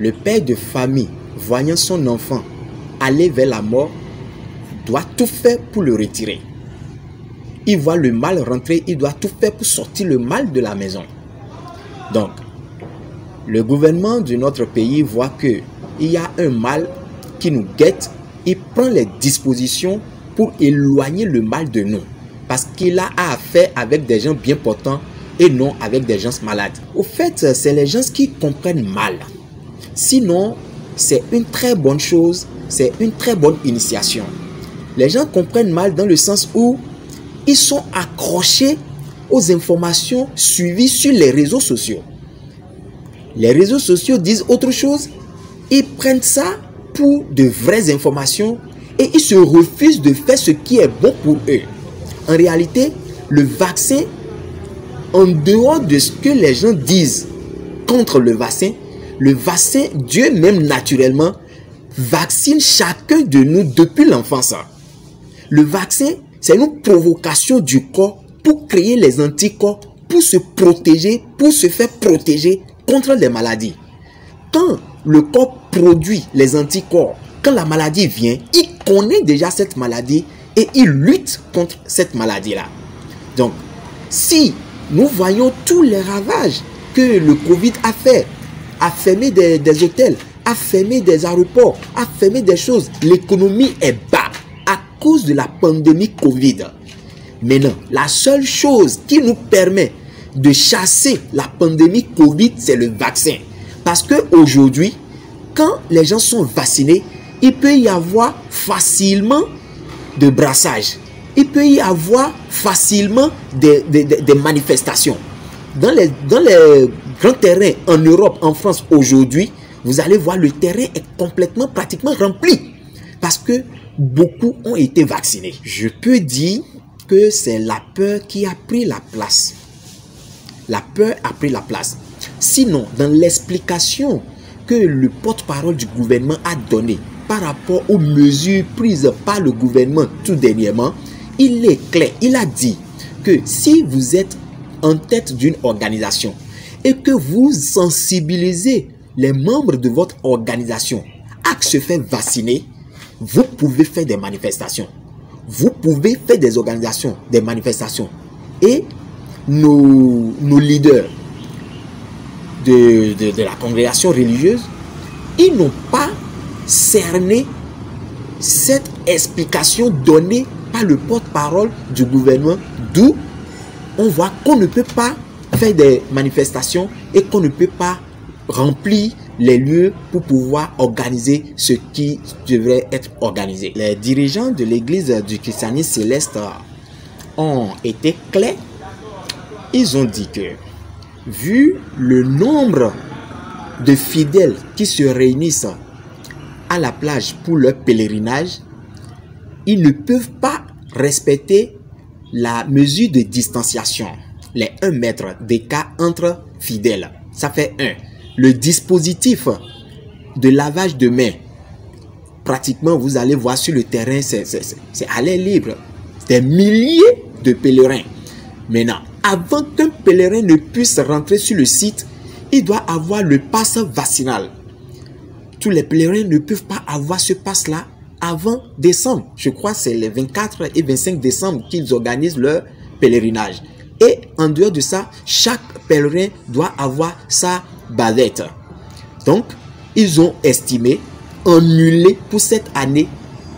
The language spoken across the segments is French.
Le père de famille, voyant son enfant aller vers la mort, doit tout faire pour le retirer. Il voit le mal rentrer, il doit tout faire pour sortir le mal de la maison. Donc, le gouvernement de notre pays voit qu'il y a un mal qui nous guette, il prend les dispositions pour éloigner le mal de nous. Parce qu'il a affaire avec des gens bien portants et non avec des gens malades. Au fait, c'est les gens qui comprennent mal. Sinon, c'est une très bonne chose, c'est une très bonne initiation. Les gens comprennent mal dans le sens où ils sont accrochés aux informations suivies sur les réseaux sociaux. Les réseaux sociaux disent autre chose, ils prennent ça pour de vraies informations et ils se refusent de faire ce qui est bon pour eux. En réalité, le vaccin, en dehors de ce que les gens disent contre le vaccin, Dieu même naturellement, vaccine chacun de nous depuis l'enfance. Le vaccin, c'est une provocation du corps pour créer les anticorps, pour se protéger, pour se faire protéger contre les maladies. Quand le corps produit les anticorps, quand la maladie vient, il connaît déjà cette maladie et il lutte contre cette maladie-là. Donc, si nous voyons tous les ravages que le Covid a fait, a fermé des hôtels, a fermé des aéroports, a fermé des choses, l'économie est bas à cause de la pandémie Covid. Maintenant, la seule chose qui nous permet de chasser la pandémie Covid, c'est le vaccin. Parce qu'aujourd'hui, quand les gens sont vaccinés, il peut y avoir facilement de brassage. Il peut y avoir facilement des manifestations. Dans les grands terrains en Europe, en France, aujourd'hui, vous allez voir le terrain est complètement, pratiquement rempli. Parce que beaucoup ont été vaccinés. Je peux dire que c'est la peur qui a pris la place. La peur a pris la place. Sinon, dans l'explication que le porte-parole du gouvernement a donnée par rapport aux mesures prises par le gouvernement tout dernièrement, il est clair. Il a dit que si vous êtes en tête d'une organisation et que vous sensibilisez les membres de votre organisation à se faire vacciner, vous pouvez faire des manifestations. Vous pouvez faire des organisations, des manifestations. Et nos leaders de la congrégation religieuse, ils n'ont pas cerné cette explication donnée par le porte-parole du gouvernement, d'où on voit qu'on ne peut pas faire des manifestations et qu'on ne peut pas remplir les lieux pour pouvoir organiser ce qui devrait être organisé. Les dirigeants de l'église du christianisme céleste ont été clairs. Ils ont dit que, vu le nombre de fidèles qui se réunissent à la plage pour leur pèlerinage, ils ne peuvent pas respecter la mesure de distanciation, les 1 mètre d'écart entre fidèles. Ça fait 1. Le dispositif de lavage de mains, pratiquement vous allez voir sur le terrain, c'est à l'air libre. Des milliers de pèlerins. Maintenant, avant qu'un pèlerin ne puisse rentrer sur le site, il doit avoir le pass vaccinal. Tous les pèlerins ne peuvent pas avoir ce pass-là avant décembre. Je crois que c'est les 24 et 25 décembre qu'ils organisent leur pèlerinage. Et en dehors de ça, chaque pèlerin doit avoir sa bavette. Donc, ils ont estimé annuler pour cette année,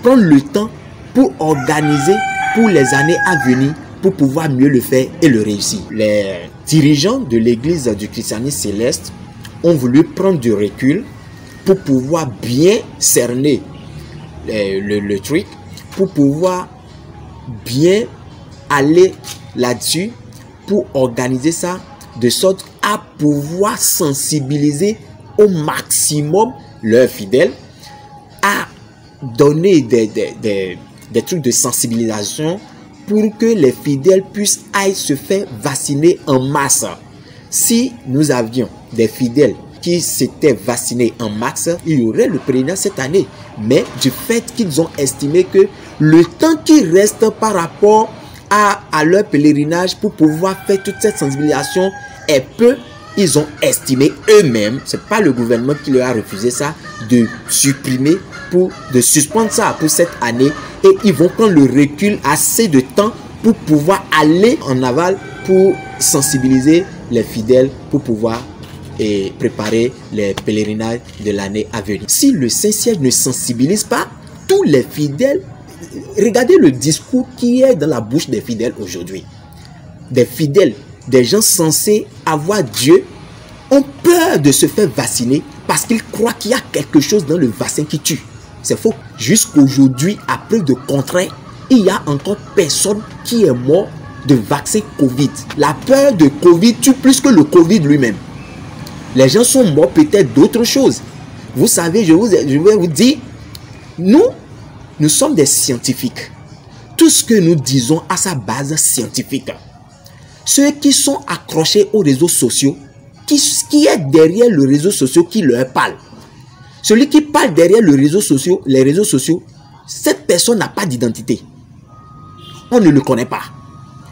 prendre le temps pour organiser pour les années à venir, pour pouvoir mieux le faire et le réussir. Les dirigeants de l'église du christianisme céleste ont voulu prendre du recul pour pouvoir bien cerner le truc, pour pouvoir bien aller là-dessus, pour organiser ça de sorte à pouvoir sensibiliser au maximum leurs fidèles, à donner des trucs de sensibilisation pour que les fidèles puissent aller se faire vacciner en masse. Si nous avions des fidèles qui s'étaient vaccinés en masse, il y aurait le pèlerinage cette année. Mais du fait qu'ils ont estimé que le temps qui reste par rapport à leur pèlerinage pour pouvoir faire toute cette sensibilisation est peu, ils ont estimé eux-mêmes, c'est pas le gouvernement qui leur a refusé ça, de supprimer, de suspendre ça pour cette année. Et ils vont prendre le recul, assez de temps pour pouvoir aller en aval, pour sensibiliser les fidèles, pour pouvoir préparer les pèlerinages de l'année à venir. Si le Saint-Siège ne sensibilise pas tous les fidèles, regardez le discours qui est dans la bouche des fidèles aujourd'hui. Des fidèles, des gens censés avoir Dieu, ont peur de se faire vacciner parce qu'ils croient qu'il y a quelque chose dans le vaccin qui tue. C'est faux. Jusqu'aujourd'hui, à preuve de contraire, il y a encore personne qui est mort de vaccin Covid. La peur de Covid tue plus que le Covid lui-même. Les gens sont morts peut-être d'autres choses. Vous savez, je vais vous dire, nous sommes des scientifiques. Tout ce que nous disons a sa base scientifique. Ceux qui sont accrochés aux réseaux sociaux, qui est derrière les réseaux sociaux qui leur parle. Celui qui parle derrière les réseaux sociaux, cette personne n'a pas d'identité. On ne le connaît pas.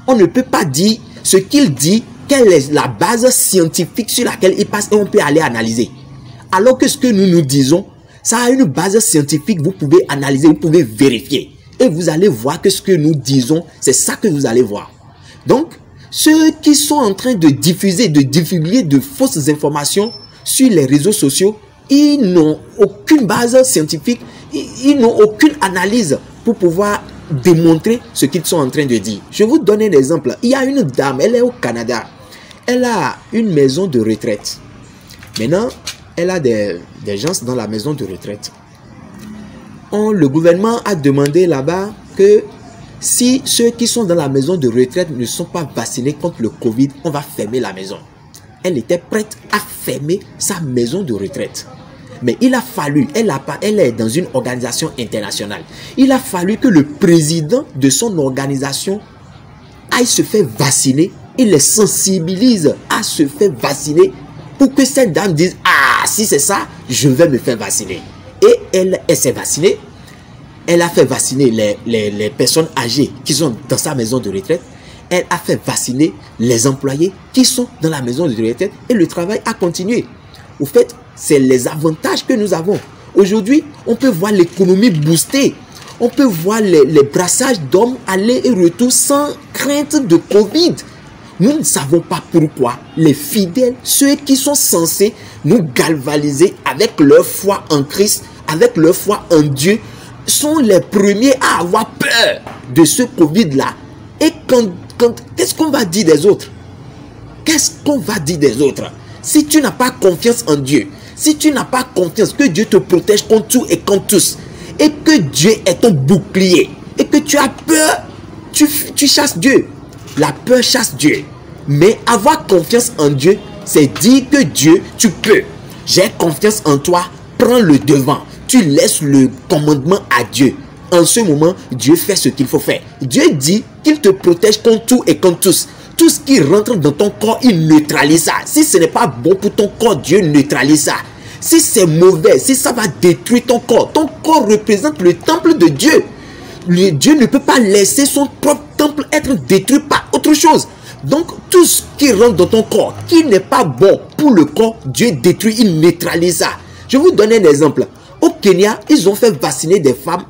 On ne peut pas dire ce qu'il dit, quelle est la base scientifique sur laquelle il passe et on peut aller analyser. Alors que ce que nous disons, ça a une base scientifique, vous pouvez analyser, vous pouvez vérifier. Et vous allez voir que ce que nous disons, c'est ça que vous allez voir. Donc, ceux qui sont en train de diffuser, de divulguer de fausses informations sur les réseaux sociaux, ils n'ont aucune base scientifique, ils n'ont aucune analyse pour pouvoir démontrer ce qu'ils sont en train de dire. Je vais vous donner un exemple. Il y a une dame, elle est au Canada. Elle a une maison de retraite. Maintenant, elle a des gens dans la maison de retraite. Le gouvernement a demandé là-bas que si ceux qui sont dans la maison de retraite ne sont pas vaccinés contre le Covid, on va fermer la maison. Elle était prête à fermer sa maison de retraite. Mais il a fallu, elle est dans une organisation internationale. Il a fallu que le président de son organisation aille se faire vacciner. Il les sensibilise à se faire vacciner pour que cette dame dise « Ah, si c'est ça, je vais me faire vacciner. » Et elle s'est vaccinée. Elle a fait vacciner les personnes âgées qui sont dans sa maison de retraite. Elle a fait vacciner les employés qui sont dans la maison de retraite et le travail a continué. Au fait, c'est les avantages que nous avons. Aujourd'hui, on peut voir l'économie booster. On peut voir les brassages d'hommes aller et retour sans crainte de Covid. Nous ne savons pas pourquoi les fidèles, ceux qui sont censés nous galvaniser avec leur foi en Christ, avec leur foi en Dieu, sont les premiers à avoir peur de ce Covid-là. Et qu'est-ce qu'on va dire des autres? Qu'est-ce qu'on va dire des autres? Si tu n'as pas confiance en Dieu, si tu n'as pas confiance que Dieu te protège contre tout et contre tous, et que Dieu est ton bouclier, et que tu as peur, tu chasses Dieu. La peur chasse Dieu. Mais avoir confiance en Dieu, c'est dire que Dieu, tu peux. J'ai confiance en toi, prends le devant. Tu laisses le commandement à Dieu. En ce moment, Dieu fait ce qu'il faut faire. Dieu dit qu'il te protège contre tout et contre tous. Tout ce qui rentre dans ton corps, il neutralise ça. Si ce n'est pas bon pour ton corps, Dieu neutralise ça. Si c'est mauvais, si ça va détruire ton corps représente le temple de Dieu. Dieu ne peut pas laisser son propre temple être détruit par autre chose. Donc, tout ce qui rentre dans ton corps, qui n'est pas bon pour le corps, Dieu détruit, il neutralise ça. Je vais vous donner un exemple. Au Kenya, ils ont fait vacciner des femmes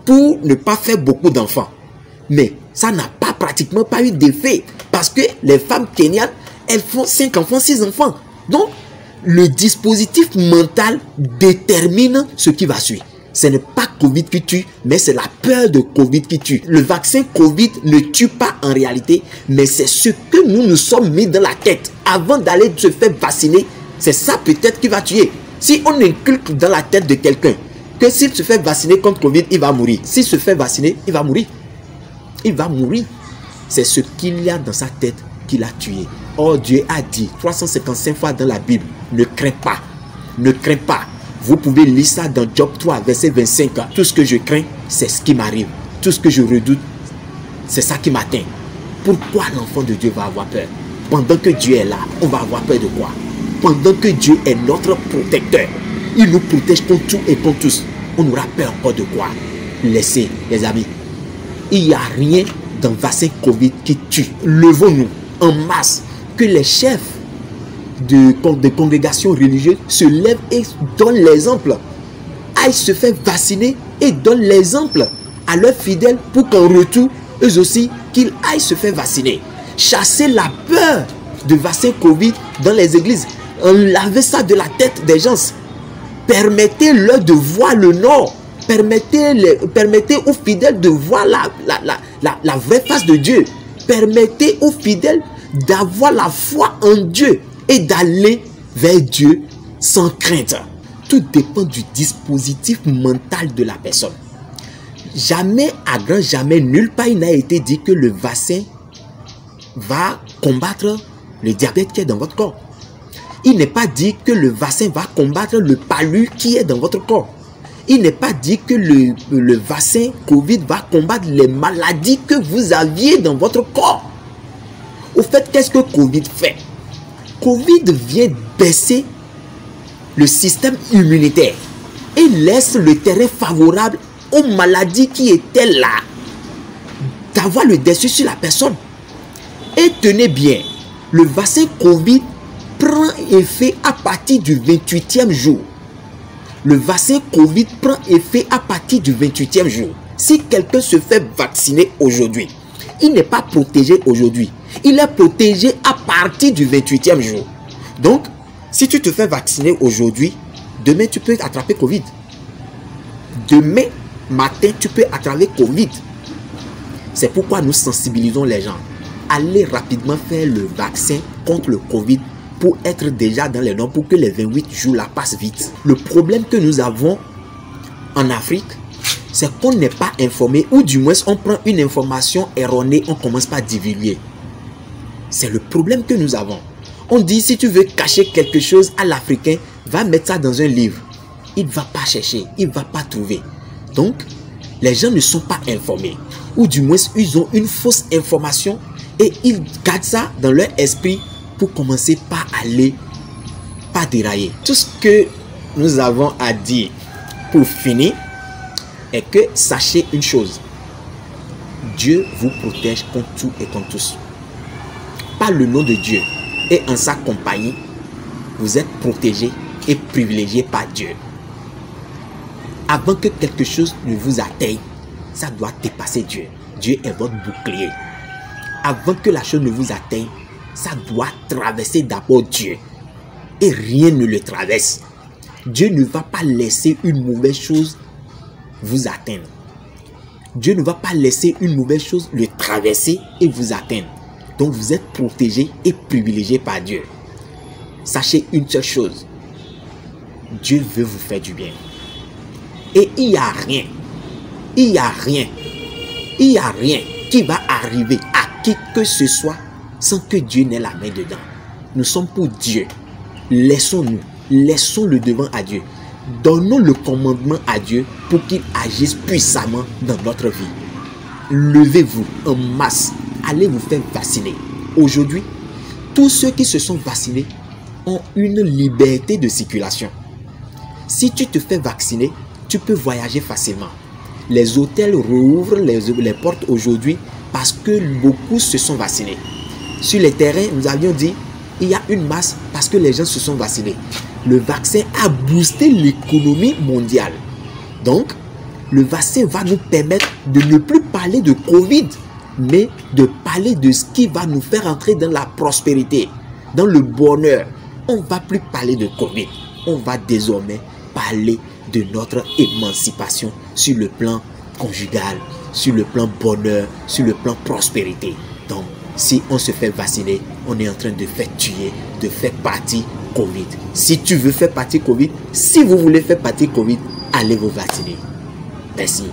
pour ne pas faire beaucoup d'enfants. Mais ça n'a pratiquement pas eu d'effet. Parce que les femmes kenyanes, elles font 5 enfants, 6 enfants. Donc, le dispositif mental détermine ce qui va suivre. Ce n'est pas Covid qui tue, mais c'est la peur de Covid qui tue. Le vaccin Covid ne tue pas en réalité, mais c'est ce que nous sommes mis dans la tête. Avant d'aller se faire vacciner, c'est ça peut-être qui va tuer. Si on inculque dans la tête de quelqu'un que s'il se fait vacciner contre Covid, il va mourir. S'il se fait vacciner, il va mourir. Il va mourir. C'est ce qu'il y a dans sa tête qui l'a tué. Or, Dieu a dit 355 fois dans la Bible, ne crains pas. Ne crains pas. Vous pouvez lire ça dans Job 3, verset 25. Tout ce que je crains, c'est ce qui m'arrive. Tout ce que je redoute, c'est ça qui m'atteint. Pourquoi l'enfant de Dieu va avoir peur? Pendant que Dieu est là, on va avoir peur de quoi? Pendant que Dieu est notre protecteur, il nous protège contre tout et contre tous. On aura peur encore de quoi? Laissez, les amis. Il n'y a rien dans le vaccin Covid qui tue. Levons-nous en masse. Que les chefs de congrégations religieuses se lèvent et donnent l'exemple, aillent se faire vacciner et donnent l'exemple à leurs fidèles pour qu'en retour, eux aussi, qu'ils aillent se faire vacciner. Chasser la peur de vaccin Covid dans les églises. Enlevez ça de la tête des gens. Permettez-leur de voir le nord. Permettez aux fidèles de voir la vraie face de Dieu. Permettez aux fidèles d'avoir la foi en Dieu et d'aller vers Dieu sans crainte. Tout dépend du dispositif mental de la personne. Jamais, à grand jamais, nulle part il n'a été dit que le vaccin va combattre le diabète qui est dans votre corps. Il n'est pas dit que le vaccin va combattre le palu qui est dans votre corps. Il n'est pas dit que le vaccin Covid va combattre les maladies que vous aviez dans votre corps. Au fait, qu'est-ce que Covid fait? Covid vient baisser le système immunitaire et laisse le terrain favorable aux maladies qui étaient là d'avoir le dessus sur la personne. Et tenez bien, le vaccin Covid prend effet à partir du 28e jour. Le vaccin Covid prend effet à partir du 28e jour. Si quelqu'un se fait vacciner aujourd'hui, il n'est pas protégé aujourd'hui. Il est protégé à partir du 28e jour. Donc, si tu te fais vacciner aujourd'hui, demain tu peux attraper Covid. Demain matin, tu peux attraper Covid. C'est pourquoi nous sensibilisons les gens. Allez rapidement faire le vaccin contre le Covid pour être déjà dans les normes, pour que les 28 jours là passent vite. Le problème que nous avons en Afrique, c'est qu'on n'est pas informé, ou du moins on prend une information erronée, on commence pas à divulguer. C'est le problème que nous avons. On dit, si tu veux cacher quelque chose à l'Africain, va mettre ça dans un livre. Il ne va pas chercher, il ne va pas trouver. Donc, les gens ne sont pas informés. Ou du moins, ils ont une fausse information et ils gardent ça dans leur esprit pour commencer par aller, pas dérailler. Tout ce que nous avons à dire pour finir est que sachez une chose. Dieu vous protège contre tout et contre tous. Par le nom de Dieu et en sa compagnie, vous êtes protégés et privilégiés par Dieu. Avant que quelque chose ne vous atteigne, ça doit dépasser Dieu. Dieu est votre bouclier. Avant que la chose ne vous atteigne, ça doit traverser d'abord Dieu. Et rien ne le traverse. Dieu ne va pas laisser une mauvaise chose vous atteindre. Dieu ne va pas laisser une mauvaise chose le traverser et vous atteindre. Donc vous êtes protégé et privilégié par Dieu. Sachez une seule chose. Dieu veut vous faire du bien. Et il n'y a rien qui va arriver à qui que ce soit sans que Dieu n'ait la main dedans. Nous sommes pour Dieu. Laissons le devant à Dieu. Donnons le commandement à Dieu pour qu'il agisse puissamment dans notre vie. Levez-vous en masse. Allez vous faire vacciner. Aujourd'hui, tous ceux qui se sont vaccinés ont une liberté de circulation. Si tu te fais vacciner, tu peux voyager facilement. Les hôtels rouvrent les portes aujourd'hui parce que beaucoup se sont vaccinés. Sur les terrains, nous avions dit, il y a une masse parce que les gens se sont vaccinés. Le vaccin a boosté l'économie mondiale. Donc, le vaccin va nous permettre de ne plus parler de Covid, mais de parler de ce qui va nous faire entrer dans la prospérité, dans le bonheur. On ne va plus parler de Covid. On va désormais parler de notre émancipation sur le plan conjugal, sur le plan bonheur, sur le plan prospérité. Donc, si on se fait vacciner, on est en train de faire tuer, de faire partie Covid. Si tu veux faire partie Covid, si vous voulez faire partie Covid, allez vous vacciner. Merci.